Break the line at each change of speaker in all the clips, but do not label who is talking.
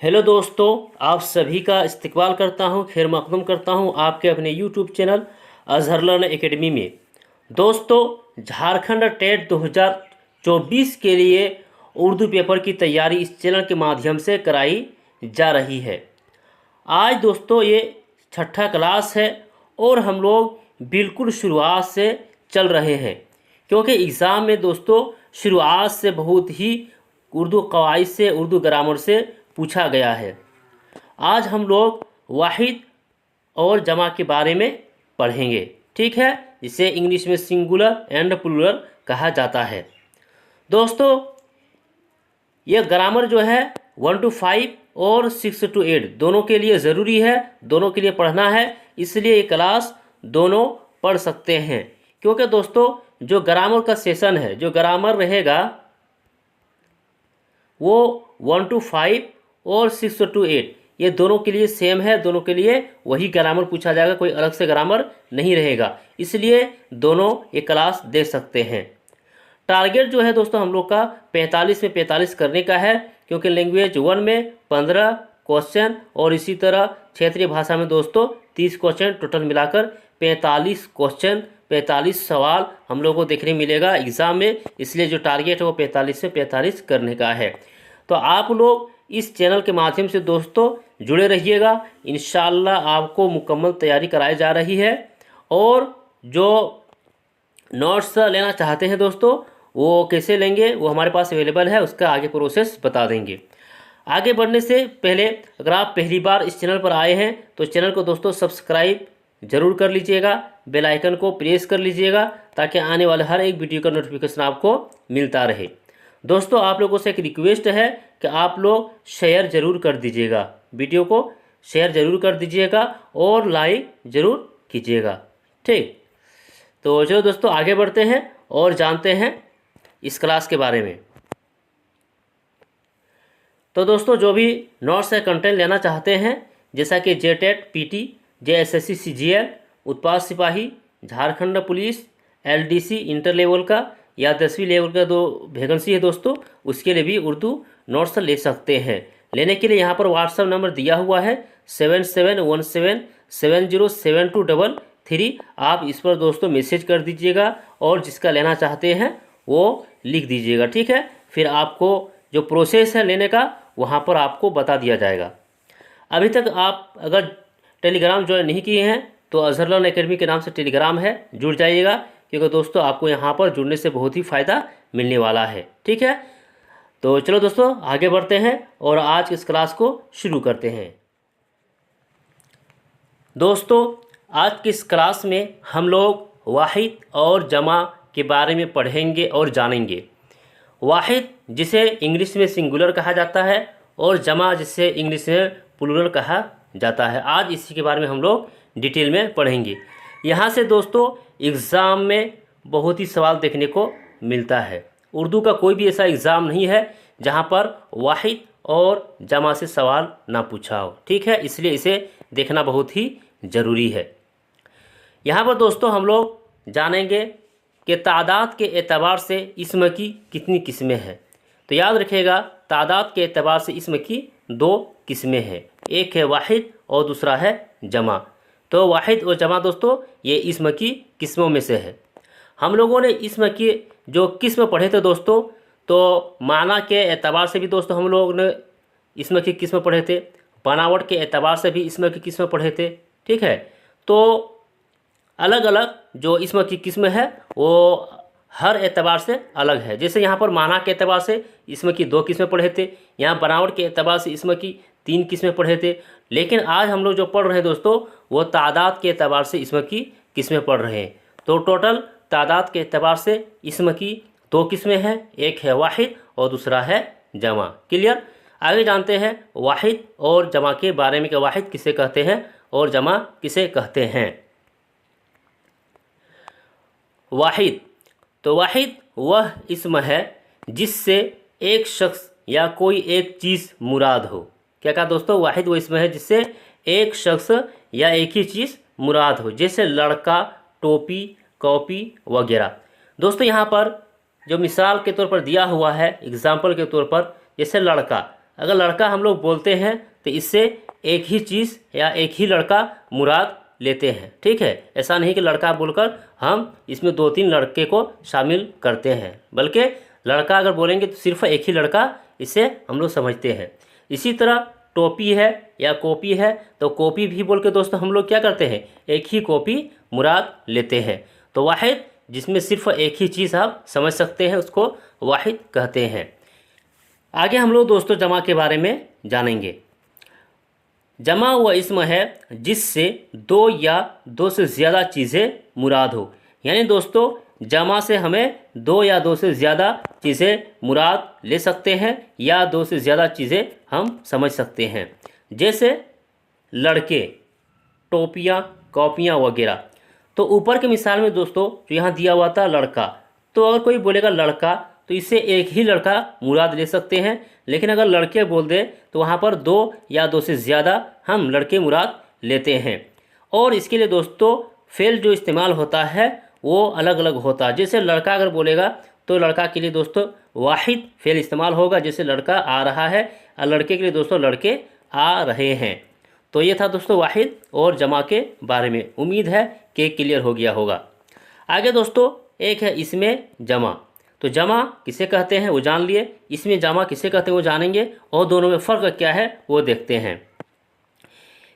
Hello दोस्तों, आप सभी का इस्तकबाल करता हूं, खैर मकदम करता हूं आपके अपने YouTube channel Azhar learn academy में। दोस्तों, झारखंड टेट 2024 के लिए उर्दू पेपर की तैयारी इस चैनल के माध्यम से कराई जा रही है। आज दोस्तों ये छठा क्लास है और हम लोग बिल्कुल शुरुआत से चल रहे हैं, क्योंकि एग्ज़ाम में दोस्तों शुरुआत से बहुत ही उर्दू कवाइद से, उर्दू ग्रामर से पूछा गया है। आज हम लोग वाहिद और जमा के बारे में पढ़ेंगे, ठीक है, जिसे इंग्लिश में सिंगुलर एंड प्लूरल कहा जाता है। दोस्तों, यह ग्रामर जो है 1 to 5 और 6 to 8 दोनों के लिए ज़रूरी है, दोनों के लिए पढ़ना है। इसलिए ये क्लास दोनों पढ़ सकते हैं, क्योंकि दोस्तों जो ग्रामर का सेशन है, जो ग्रामर रहेगा वो 1 to 5 और 6 to 8 ये दोनों के लिए सेम है, दोनों के लिए वही ग्रामर पूछा जाएगा, कोई अलग से ग्रामर नहीं रहेगा। इसलिए दोनों ये क्लास दे सकते हैं। टारगेट जो है दोस्तों हम लोग का 45 में 45 करने का है, क्योंकि लैंग्वेज 1 में 15 क्वेश्चन और इसी तरह क्षेत्रीय भाषा में दोस्तों 30 क्वेश्चन, टोटल मिलाकर 45 क्वेश्चन, 45 सवाल हम लोग को देखने मिलेगा एग्ज़ाम में। इसलिए जो टारगेट है वो 45 से 45 करने का है। तो आप लोग इस चैनल के माध्यम से दोस्तों जुड़े रहिएगा। इंशाल्लाह आपको मुकम्मल तैयारी कराई जा रही है। और जो नोट्स लेना चाहते हैं दोस्तों वो कैसे लेंगे, वो हमारे पास अवेलेबल है, उसका आगे प्रोसेस बता देंगे। आगे बढ़ने से पहले अगर आप पहली बार इस चैनल पर आए हैं तो चैनल को दोस्तों सब्सक्राइब ज़रूर कर लीजिएगा, बेल आइकन को प्रेस कर लीजिएगा, ताकि आने वाले हर एक वीडियो का नोटिफिकेशन आपको मिलता रहे। दोस्तों, आप लोगों से एक रिक्वेस्ट है कि आप लोग शेयर ज़रूर कर दीजिएगा, वीडियो को शेयर ज़रूर कर दीजिएगा और लाइक ज़रूर कीजिएगा, ठीक। तो चलो दोस्तों आगे बढ़ते हैं और जानते हैं इस क्लास के बारे में। तो दोस्तों जो भी नोट्स या कंटेंट लेना चाहते हैं, जैसा कि जेटेट, पीटी, जेएसएससी, सीजीएल, उत्पाद सिपाही, Jharkhand police, LDC inter level का या 10वीं लेवल का दो वैकेंसी है दोस्तों, उसके लिए भी उर्दू नोट्स ले सकते हैं। लेने के लिए यहाँ पर व्हाट्सएप नंबर दिया हुआ है 7717707233। आप इस पर दोस्तों मैसेज कर दीजिएगा और जिसका लेना चाहते हैं वो लिख दीजिएगा, ठीक है। फिर आपको जो प्रोसेस है लेने का वहाँ पर आपको बता दिया जाएगा। अभी तक आप अगर टेलीग्राम ज्वाइन नहीं किए हैं तो अजहर लर्न एकेडमी के नाम से टेलीग्राम है, जुड़ जाइएगा, क्योंकि दोस्तों आपको यहाँ पर जुड़ने से बहुत ही फ़ायदा मिलने वाला है, ठीक है। तो चलो दोस्तों आगे बढ़ते हैं और आज इस क्लास को शुरू करते हैं। दोस्तों आज की इस क्लास में हम लोग वाहिद और जमा के बारे में पढ़ेंगे और जानेंगे। वाहिद जिसे इंग्लिश में सिंगुलर कहा जाता है और जमा जिसे इंग्लिश में प्लूरल कहा जाता है, आज इसी के बारे में हम लोग डिटेल में पढ़ेंगे। यहाँ से दोस्तों एग्ज़ाम में बहुत ही सवाल देखने को मिलता है। उर्दू का कोई भी ऐसा एग्ज़ाम नहीं है जहाँ पर वाहिद और जमा से सवाल ना पूछा हो, ठीक है। इसलिए इसे देखना बहुत ही ज़रूरी है। यहाँ पर दोस्तों हम लोग जानेंगे कि तादाद के एतबार से इस्म की कितनी किस्में हैं। तो याद रखिएगा, तादाद के एतबार से इस्म की 2 किस्में हैं, एक है वाहिद और दूसरा है जमा। तो वाहिद और जमा दोस्तों ये इस्म की किस्मों में से है। हम लोगों ने इस्म की जो किस्म पढ़े थे दोस्तों, तो माना के एतबार से भी दोस्तों हम लोग ने इस्म की किस्म पढ़े थे, बनावट के एतबार से भी इस्म की किस्म पढ़े थे, ठीक है। तो अलग अलग जो इस्म की किस्म है वो हर एतबार से अलग है। जैसे यहाँ पर माना के एतबार से इस्म की 2 किस्में पढ़े थे, यहाँ बनावट के एतबार से इस्म की 3 किस्में पढ़े थे। लेकिन आज हम लोग जो पढ़ रहे हैं दोस्तों वो तादाद के एतबार से इस्म की किस्में पढ़ रहे हैं। तो टोटल तादाद के एतबार से इस्म की 2 किस्में हैं, एक है वाहिद और दूसरा है जमा। क्लियर। आगे जानते हैं वाहिद और जमा के बारे में कि वाहिद किसे कहते हैं और जमा किसे कहते हैं। वाहिद, तो वाहिद वह इस्म है जिससे एक शख्स या कोई एक चीज़ मुराद हो। क्या कहा दोस्तों, वाहिद वो इस्म है जिससे एक शख्स या एक ही चीज़ मुराद हो, जैसे लड़का, टोपी, कॉपी वगैरह। दोस्तों यहाँ पर जो मिसाल के तौर पर दिया हुआ है, एग्जाम्पल के तौर पर, जैसे लड़का, अगर लड़का हम लोग बोलते हैं तो इससे एक ही चीज़ या एक ही लड़का मुराद लेते हैं, ठीक है। ऐसा नहीं कि लड़का बोलकर हम इसमें 2-3 लड़के को शामिल करते हैं, बल्कि लड़का अगर बोलेंगे तो सिर्फ एक ही लड़का इसे हम लोग समझते हैं। इसी तरह टोपी है या कॉपी है, तो कॉपी भी बोल के दोस्तों हम लोग क्या करते हैं, एक ही कॉपी मुराद लेते हैं। तो वाहिद जिसमें सिर्फ एक ही चीज़ आप समझ सकते हैं उसको वाहिद कहते हैं। आगे हम लोग दोस्तों जमा के बारे में जानेंगे। जमा वह इस्म है जिससे 2 या 2 से ज़्यादा चीज़ें मुराद हो। यानी दोस्तों जमा से हमें 2 या 2 से ज़्यादा चीज़ें मुराद ले सकते हैं या 2 से ज़्यादा चीज़ें हम समझ सकते हैं। जैसे लड़के, टोपियाँ, कॉपियाँ वगैरह। तो ऊपर के मिसाल में दोस्तों जो यहाँ दिया हुआ था लड़का, तो अगर कोई बोलेगा लड़का तो इससे एक ही लड़का मुराद ले सकते हैं। लेकिन अगर लड़के बोल दे तो वहाँ पर 2 या 2 से ज़्यादा हम लड़के मुराद लेते हैं। और इसके लिए दोस्तों फेल जो इस्तेमाल होता है वो अलग अलग होता है। जैसे लड़का अगर बोलेगा तो लड़का के लिए दोस्तों वाहिद फेल इस्तेमाल होगा, जैसे लड़का आ रहा है, और लड़के के लिए दोस्तों लड़के आ रहे हैं। तो ये था दोस्तों वाहिद और जमा के बारे में। उम्मीद है कि क्लियर हो गया होगा। आगे दोस्तों एक है इसमें जमा। तो जमा किसे कहते हैं वो जान लिए, इसमें जमा किसे कहते हैं वो जानेंगे, और दोनों में फ़र्क क्या है वो देखते हैं।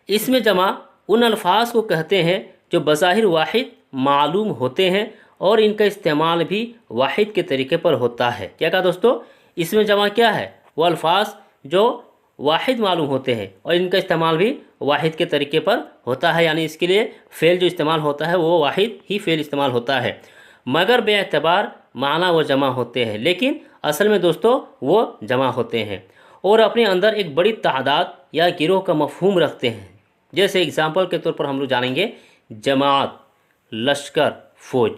इसमें जमा उन अल्फाज को कहते हैं जो बज़ाहिर वाहिद मालूम होते हैं और इनका इस्तेमाल भी वाहिद के तरीके पर होता है। क्या कहा दोस्तों, इसमें जमा क्या है, वो अल्फाज जो वाहिद मालूम होते हैं और इनका इस्तेमाल भी वाहिद के तरीके पर होता है। यानी इसके लिए फ़ेल जो इस्तेमाल होता है वो वाहिद ही फ़ेल इस्तेमाल होता है, मगर बेअतबार माना वो जमा होते हैं, लेकिन असल में दोस्तों वो जमा होते हैं और अपने अंदर एक बड़ी तादाद या गिरोह का मफहूम रखते हैं। जैसे एग्जाम्पल के तौर पर हम लोग जानेंगे जमात, लश्कर, फ़ौज।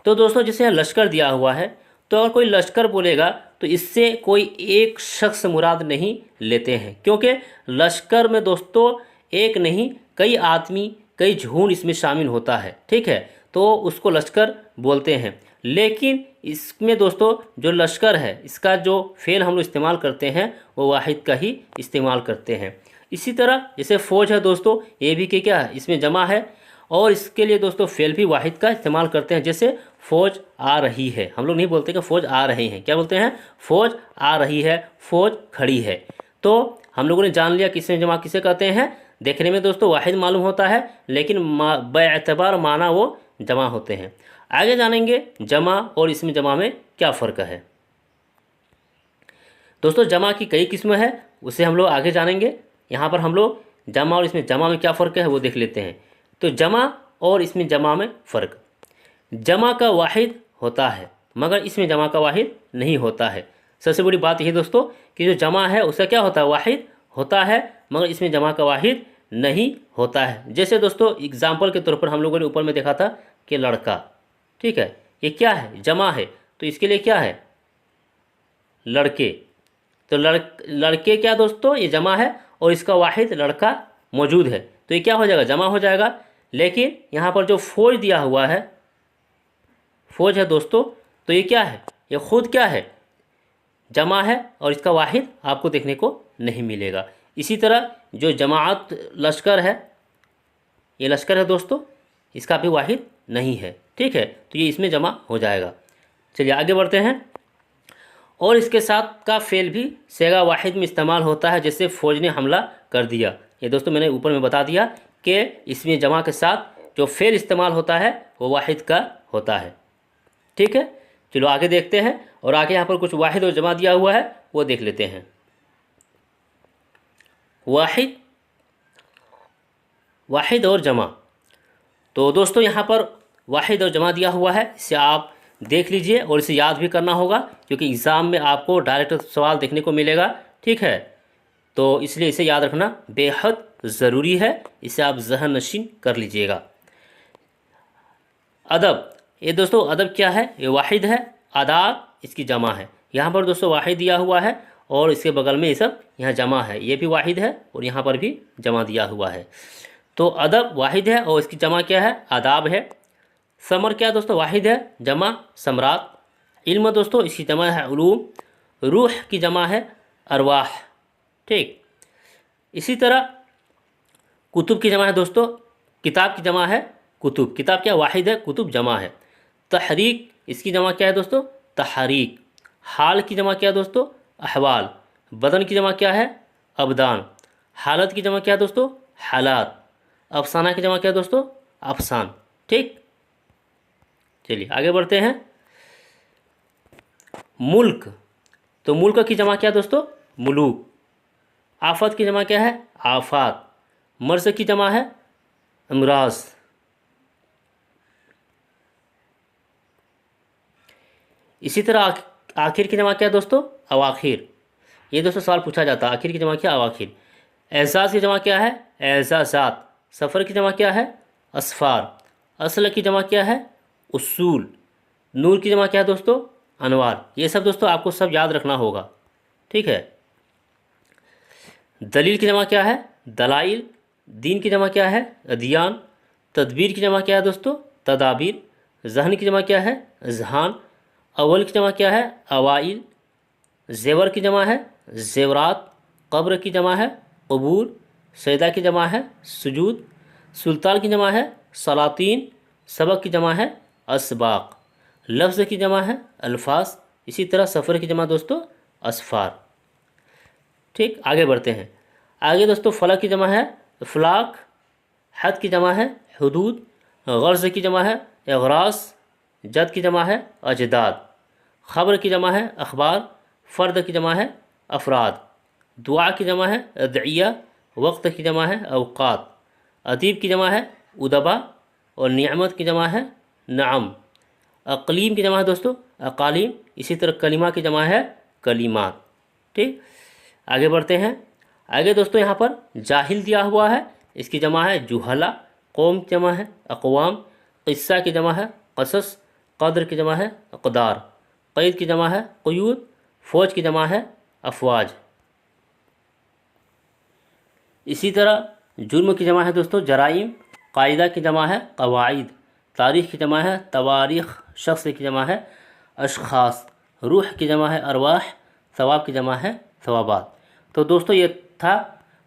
तो दोस्तों जैसे यहाँ लश्कर दिया हुआ है, तो अगर कोई लश्कर बोलेगा तो इससे कोई एक शख्स मुराद नहीं लेते हैं, क्योंकि लश्कर में दोस्तों एक नहीं कई आदमी, कई झुंड इसमें शामिल होता है, ठीक है। तो उसको लश्कर बोलते हैं। लेकिन इसमें दोस्तों जो लश्कर है इसका जो फ़ेल हम लोग इस्तेमाल करते हैं वो वाहिद का ही इस्तेमाल करते हैं। इसी तरह जैसे फ़ौज है दोस्तों, ये भी क्या है, इसमें जमा है और इसके लिए दोस्तों फ़ेल भी वाहिद का इस्तेमाल करते हैं। जैसे फ़ौज आ रही है, हम लोग नहीं बोलते कि फ़ौज आ रहे हैं, क्या बोलते हैं, फ़ौज आ रही है, फ़ौज खड़ी है। तो हम लोगों ने जान लिया किसमें जमा किसे कहते हैं। देखने में दोस्तों वाहिद मालूम होता है, लेकिन बेअतबार माना वो जमा होते हैं। आगे जानेंगे जमा और इसमें जमा में क्या फ़र्क है। दोस्तों जमा की कई किस्में हैं, उसे हम लोग आगे जानेंगे। यहाँ पर हम लोग जमा और इसमें जमा में क्या फ़र्क है वो देख लेते हैं। तो जमा और इसमें जमा में फ़र्क, जमा का वाहिद होता है मगर इसमें जमा का वाहिद नहीं होता है। सबसे बड़ी बात यही दोस्तों कि जो जमा है उसका क्या होता है, वाहिद होता है, मगर इसमें जमा का वाहिद नहीं होता है। जैसे दोस्तों एग्जाम्पल के तौर पर हम लोगों ने ऊपर में देखा था कि लड़का, ठीक है, ये क्या है, जमा है, तो इसके लिए क्या है, लड़के। तो लड़के क्या दोस्तों, ये जमा है और इसका वाहिद लड़का मौजूद है, तो ये क्या हो जाएगा, जमा हो जाएगा। लेकिन यहाँ पर जो फ़ौज दिया हुआ है, फ़ौज है दोस्तों, तो ये क्या है, ये खुद क्या है, जमा है और इसका वाहिद आपको देखने को नहीं मिलेगा। इसी तरह जो जमात लश्कर है, ये लश्कर है दोस्तों, इसका भी वाहिद नहीं है, ठीक है, तो ये इसमें जमा हो जाएगा। चलिए आगे बढ़ते हैं। और इसके साथ का फ़ेल भी सेगा वाहिद में इस्तेमाल होता है, जैसे फ़ौज ने हमला कर दिया। ये दोस्तों मैंने ऊपर में बता दिया कि इसमें जमा के साथ जो फ़ेल इस्तेमाल होता है वो वाहिद का होता है, ठीक है। चलो आगे देखते हैं, और आगे यहाँ पर कुछ वाहिद और जमा दिया हुआ है वो देख लेते हैं। वाहिद और जमा। तो दोस्तों यहाँ पर वाहिद और जमा दिया हुआ है, इसे आप देख लीजिए और इसे याद भी करना होगा, क्योंकि एग्ज़ाम में आपको डायरेक्ट सवाल देखने को मिलेगा, ठीक है। तो इसलिए इसे याद रखना बेहद ज़रूरी है, इसे आप ज़हन नशीन कर लीजिएगा। अदब, ये दोस्तों अदब क्या है, ये वाहिद है, आदाब इसकी जमा है। यहाँ पर दोस्तों वाहिद दिया हुआ है और इसके बगल में ये सब यहाँ जमा है, ये भी वाहिद है और यहाँ पर भी जमा दिया हुआ है। तो अदब वाहिद है और इसकी जमा क्या है, आदाब है। समर क्या दोस्तों, वाहिद है, जमा सम्राट। इल्म दोस्तों इसकी जमा है उलूम। रूह की जमा है अरवाह, ठीक। इसी तरह कुतुब की जमा है दोस्तों, किताब की जमा है कुतुब, किताब क्या वाहिद है, कुतुब जमा है। तहरीक, इसकी जमा क्या है दोस्तों, तहरीक। हाल की जमा क्या है दोस्तों, अहवाल। बदन की जमा क्या है, अबदान। हालत की जमा क्या है दोस्तों, हालात। अफसाना की जमा क्या है दोस्तों, अफसान। ठीक, चलिए आगे बढ़ते हैं। मुल्क, तो मुल्क की जमा क्या है दोस्तों, मुलूक। आफत की जमा क्या है, आफात। मर्ज की जमा है अमराज। इसी तरह आखिर की जमा क्या है दोस्तों, अवाखिर। ये दोस्तों सवाल पूछा जाता है, आखिर की जमा क्या, अवाखिर। एहसास की जमा क्या है, एहसासात। सफ़र की जमा क्या है, असफ़ार। असल की जमा क्या है, उसूल। नूर की जमा क्या है दोस्तों, अनवार। ये सब दोस्तों आपको सब याद रखना होगा, ठीक है। दलील की जमा क्या है, दलाइल। दीन की जमा क्या है, अदियान। तदबीर की जमा क्या है दोस्तों, तदाबीर। जहन की जमा क्या है, जहान। अव्वल की जमा क्या है, अवाइल। जेवर की जमा है, जेवरात। कब्र की जमा है, कबूर। सैदा की जमा है, सुजूद। सुल्तान की जमा है, सलातीन। सबक की जमा है, असबाक। लफ्ज़ की जमा है, अल्फाज। इसी तरह सफ़र की जमा दोस्तों, असफ़ार। ठीक, आगे बढ़ते हैं। आगे दोस्तों फ़लक की जमा है, अफलाक। हद की जमा है, हदूद। गर्ज़ की जमा है, अगरास। जद की जमा है, अजदाद। ख़बर की जमा है, अखबार। फ़र्द की जमा है, अफराद। दुआ की जमा है, अदइया। वक्त की जमा है, अवक़ात। अदीब की जमा है, उदबा। और निअमत की जमा है, नाम। अक़लीम की जमा है दोस्तों, अक़ालीम। इसी तरह कलिमा की जमा है, कलिमात। ठीक, आगे बढ़ते हैं। आगे दोस्तों यहाँ पर जाहिल दिया हुआ है, इसकी जमा है जुहला। कौम की जमा है, अक़वाम। क़िस्सा की जमा है, क़सस। क़द्र की जमा है, अक़दार। क़ैद की जमा है, क़ुयूद। फ़ौज की जमा है, अफ़वाज। इसी तरह जुर्म की जमा है दोस्तों, जराइम। कायदा की जमा है, क़वाइद। तारीख़ की जमा है, तवारीख़। शख्स की जमा है, अशख़ास। रूह की जमा है, अरवाह। सवाब की जमा है, सवाबात। तो दोस्तों ये था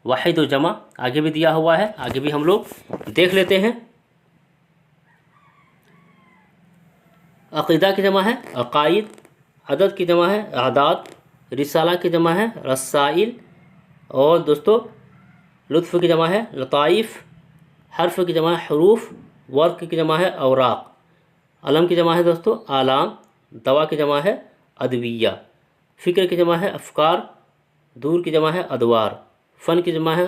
वाहिद और जमा। आगे भी दिया हुआ है, आगे भी हम लोग देख लेते हैं। अक़ीदा की जमा है, अक़ाइद। अदद की जमा है, आदात। रिसाला की जमा है, रसाइल। और दोस्तों लुत्फ़ की जमा है, लताइफ़। हर्फ़ की जमा है, हरूफ। वर्क की जमा है, औराक। अलम की जमा है दोस्तों, आलाम। दवा की जमा है, अदविया। फ़िक्र की जमा है, अफ़कार। दूर की जमा है, अदवार। फ़न की जमा है,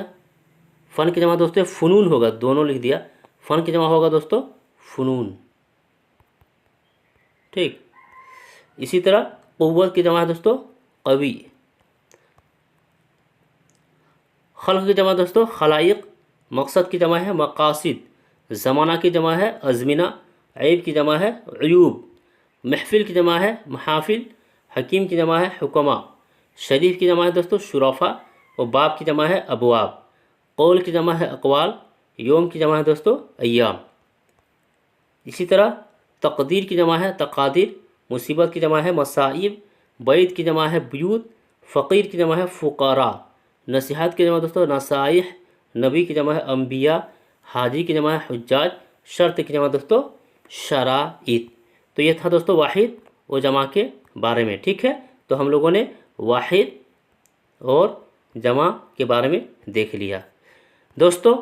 फ़न की जमा दोस्तों फ़ुनून होगा, दोनों लिख दिया। फ़न की जमा होगा दोस्तों, फ़ुनून। ठीक, इसी तरह क़ुव्वत की जमा है दोस्तों, क़वी। ख़ल्क़ की जमा दोस्तों, ख़लाइक़। मकसद की जमा है, मक़ासिद। ज़माना की जमा है, अज़मिना। ऐब की जमा है, अयूब। महफ़िल की जमा है, महाफ़िल। हकीम की जमा है, हुक्मा। शरीफ की जमा है दोस्तों, शुरफ़ा। और बाब की जमा है, अबवाब। कौल की जमा है, अक़वाल। योम की जमा है दोस्तों, अय्याम। इसी तरह तक़दीर की जमा है, तक़ादिर। मुसीबत की जमा है, मसाइब। बैत की जमा है, ब्यूत। फ़कीर की जमा है, फ़ुक़ारा। नसीहत की जमा दोस्तों, नसाइह। नबी की जमा है, अम्बिया। हाजी की जमा है, हुज्जाज। शर्त की जमा दोस्तों, शराइत। तो ये था दोस्तों वाहिद और जमा के बारे में। ठीक है, तो हम लोगों ने वाहिद और जमा के बारे में देख लिया। दोस्तों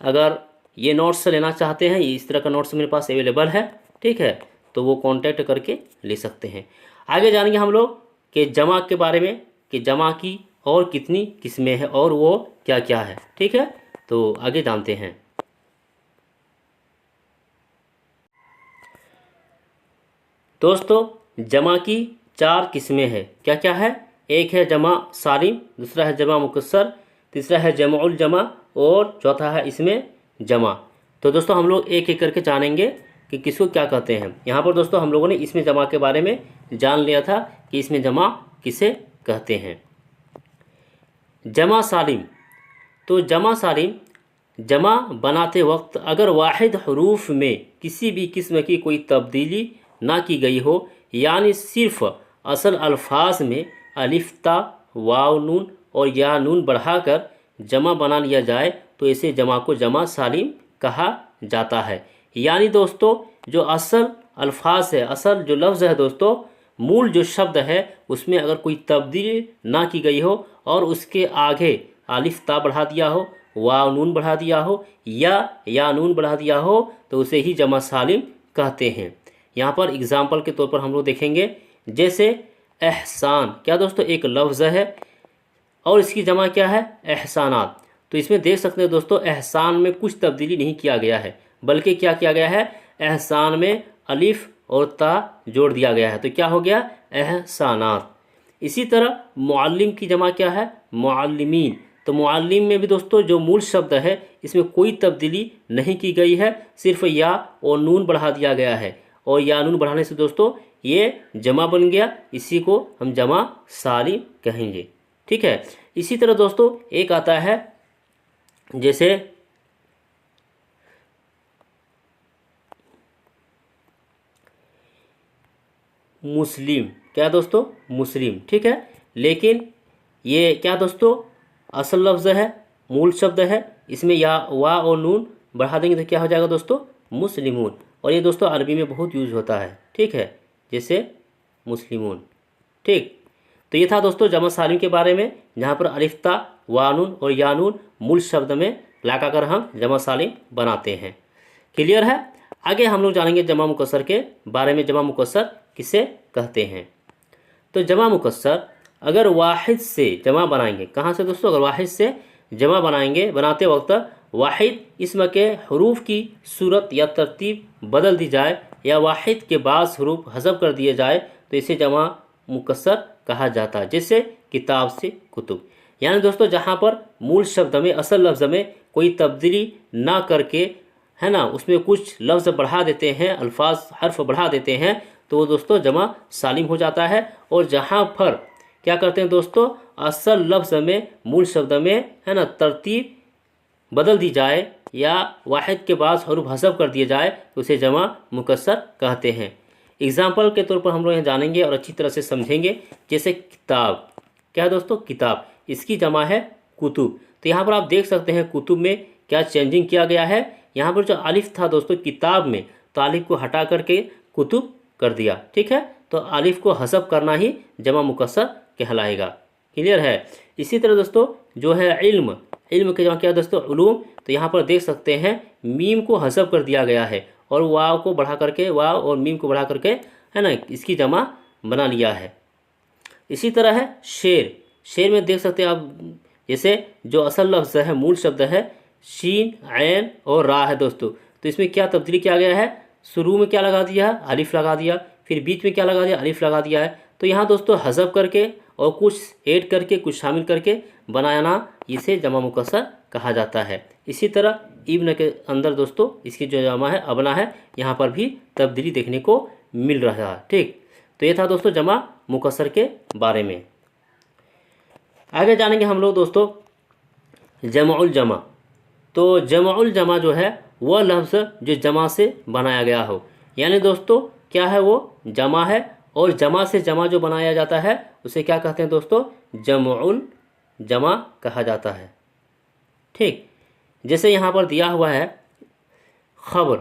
अगर ये नोट्स लेना चाहते हैं, इस तरह का नोट्स मेरे पास अवेलेबल है, ठीक है, तो वो कांटेक्ट करके ले सकते हैं। आगे जानेंगे हम लोग कि जमा के बारे में, कि जमा की और कितनी किस्में हैं और वो क्या क्या है। ठीक है, तो आगे जानते हैं। दोस्तों जमा की 4 किस्में हैं। क्या क्या है? एक है जमा सालिम, दूसरा है जमा मुकस्सर, तीसरा है जमाउल जमा और चौथा है इसमें जमा। तो दोस्तों हम लोग एक एक करके जानेंगे कि किसको क्या कहते हैं। यहाँ पर दोस्तों हम लोगों ने इसमें जमा के बारे में जान लिया था कि इसमें जमा किसे कहते हैं। जमा सालिम, तो जमा सालिम जमा बनाते वक्त अगर वाहिद हरूफ में किसी भी किस्म की कोई तब्दीली ना की गई हो, यानी सिर्फ असल अल्फाज में अलिफ ता वाव नून और या नून बढ़ाकर जमा बना लिया जाए तो इसे जमा को जमा सालिम कहा जाता है। यानी दोस्तों जो असल अल्फाज है, असल जो लफ्ज़ है दोस्तों, मूल जो शब्द है उसमें अगर कोई तब्दीली ना की गई हो और उसके आगे अलिफ ता बढ़ा दिया हो, वाव नून बढ़ा दिया हो या नून बढ़ा दिया हो तो उसे ही जमा सालिम कहते हैं। यहाँ पर एग्ज़ाम्पल के तौर पर हम लोग देखेंगे, जैसे एहसान, क्या दोस्तों एक लफ्ज़ है और इसकी जमा क्या है, एहसानात। तो इसमें देख सकते हैं दोस्तों एहसान में कुछ तब्दीली नहीं किया गया है, बल्कि क्या किया गया है, एहसान में अलिफ और ता जोड़ दिया गया है, तो क्या हो गया, एहसानात। इसी तरह मुअल्लिम की जमा क्या है, मुअल्लिमीन। तो मुअल्लिम में भी दोस्तों जो मूल शब्द है इसमें कोई तब्दीली नहीं की गई है, सिर्फ या और नून बढ़ा दिया गया है, और या नून बढ़ाने से दोस्तों ये जमा बन गया, इसी को हम जमा सालिम कहेंगे। ठीक है। इसी तरह दोस्तों एक आता है जैसे मुस्लिम, क्या दोस्तों, मुस्लिम। ठीक है, लेकिन ये क्या दोस्तों असल लफ्ज़ है, मूल शब्द है, इसमें या वा और नून बढ़ा देंगे तो क्या हो जाएगा दोस्तों, मुस्लिमून। और ये दोस्तों अरबी में बहुत यूज होता है। ठीक है, जैसे मुस्लिमून। ठीक, तो ये था दोस्तों जमा सालिम के बारे में, जहाँ पर अलिफ ता वानून और यानून मूल शब्द में लगाकर हम जमा सालिम बनाते हैं। क्लियर है। आगे हम लोग जानेंगे जमा मुकस्सर के बारे में। जमा मुकस्सर किसे कहते हैं? तो जमा मुकस्सर अगर वाहिद से जमा बनाएंगे, कहाँ से दोस्तों, अगर वाहिद से जमा बनाएंगे, बनाते वक्त वाहिद इसम के हरूफ की सूरत या तरतीब बदल दी जाए या वाहिद के बाद हरूफ हज़फ कर दिए जाए तो इसे जमा मुकस्सर कहा जाता है, जैसे किताब से कुतुब। यानी दोस्तों जहाँ पर मूल शब्द में, असल लफ्ज़ में कोई तब्दीली ना करके, है ना, उसमें कुछ लफ्ज़ बढ़ा देते हैं, अल्फाज हर्फ बढ़ा देते हैं, तो वो दोस्तों जमा सालिम हो जाता है। और जहाँ पर क्या करते हैं दोस्तों, असल लफ्ज़ में, मूल शब्द में, है ना, तरतीब बदल दी जाए या वाहिद के बाद हरूफ हज़फ कर दिए जाए तो उसे जमा मुकस्सर कहते हैं। एग्जाम्पल के तौर पर हम लोग यहाँ जानेंगे और अच्छी तरह से समझेंगे। जैसे किताब, क्या है दोस्तों, किताब, इसकी जमा है कुतुब। तो यहाँ पर आप देख सकते हैं कुतुब में क्या चेंजिंग किया गया है। यहाँ पर जो अलिफ था दोस्तों किताब में, तो अलिफ को हटा करके कुतुब कर दिया। ठीक है, तो अलिफ को हज़फ करना ही जमा मुकस्सर कहलाएगा। क्लियर है। इसी तरह दोस्तों जो है इल्म, इल्म की जमा क्या है दोस्तों, उलूम। तो यहाँ पर देख सकते हैं मीम को हज़फ कर दिया गया है और वाव को बढ़ा करके, वाव और मीम को बढ़ा करके, है ना, इसकी जमा बना लिया है। इसी तरह है शेर, शेर में देख सकते हैं आप, जैसे जो असल लफ्ज़ है, मूल शब्द है, शीन ऐन और रा है दोस्तों, तो इसमें क्या तब्दीली किया गया है, शुरू में क्या लगा दिया है, अलिफ लगा दिया, फिर बीच में क्या लगा दिया, अलिफ लगा दिया है। तो यहाँ दोस्तों हज़फ करके और कुछ ऐड करके, कुछ शामिल करके बनाना, इसे जमा मुकस्सर कहा जाता है। इसी तरह इब्न के अंदर दोस्तों इसकी जो जमा है अबना है, यहाँ पर भी तब्दीली देखने को मिल रहा है। ठीक, तो ये था दोस्तों जमा मुकस्सर के बारे में। आगे जानेंगे हम लोग दोस्तों जमाउल जमा। तो जमाउल जमा जो है वह लफ्ज़ जो जमा से बनाया गया हो, यानी दोस्तों क्या है, वो जमा है और जमा से जमा जो बनाया जाता है उसे क्या कहते हैं दोस्तों, जमाउल जमा कहा जाता है। ठीक, जैसे यहाँ पर दिया हुआ है खबर,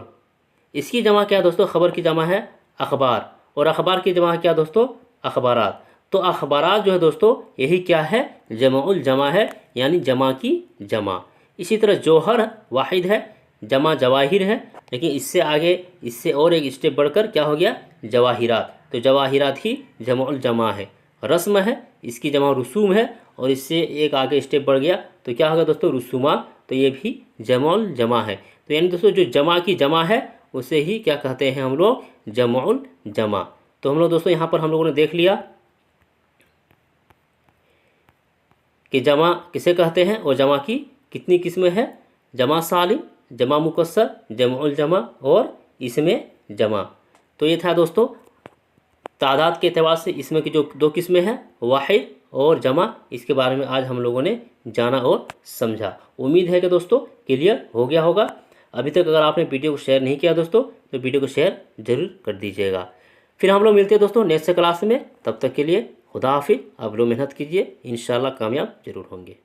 इसकी जमा क्या है दोस्तों, खबर की जमा है अखबार और अखबार की जमा क्या दोस्तों, अखबारात। तो अखबारात जो है दोस्तों यही क्या है, जमाउल जमा है, यानी जमा की जमा। इसी तरह जौहर वाहिद है, जमा जवाहिर है, लेकिन इससे आगे, इससे और एक स्टेप बढ़कर क्या हो गया, जवाहिरात। तो जवाहिरात ही जमाउल जमा है। रस्म है, इसकी जमा रुसूम है, और इससे एक आगे स्टेप बढ़ गया तो क्या होगा दोस्तों, रुसूमा। तो ये भी जमाउल जमा है। तो यानी दोस्तों जो जमा की जमा है उसे ही क्या कहते हैं हम लोग, जमाउल जमा। तो हम लोग दोस्तों यहाँ पर हम लोगों ने देख लिया कि जमा किसे कहते हैं और जमा की कितनी किस्में हैं, जमा सालिम, जमा मुकस्सर, जमाउल जमा और इसमें जमा। तो ये था दोस्तों तादाद के अतबार से इसमें की जो दो किस्में हैं, वाहिद और जमा, इसके बारे में आज हम लोगों ने जाना और समझा। उम्मीद है कि दोस्तों क्लियर हो गया होगा। अभी तक अगर आपने वीडियो को शेयर नहीं किया दोस्तों तो वीडियो को शेयर जरूर कर दीजिएगा। फिर हम लोग मिलते हैं दोस्तों नेक्स्ट क्लास में, तब तक के लिए खुदा हाफिज़। आप लोग मेहनत कीजिए, इंशाल्लाह कामयाब ज़रूर होंगे।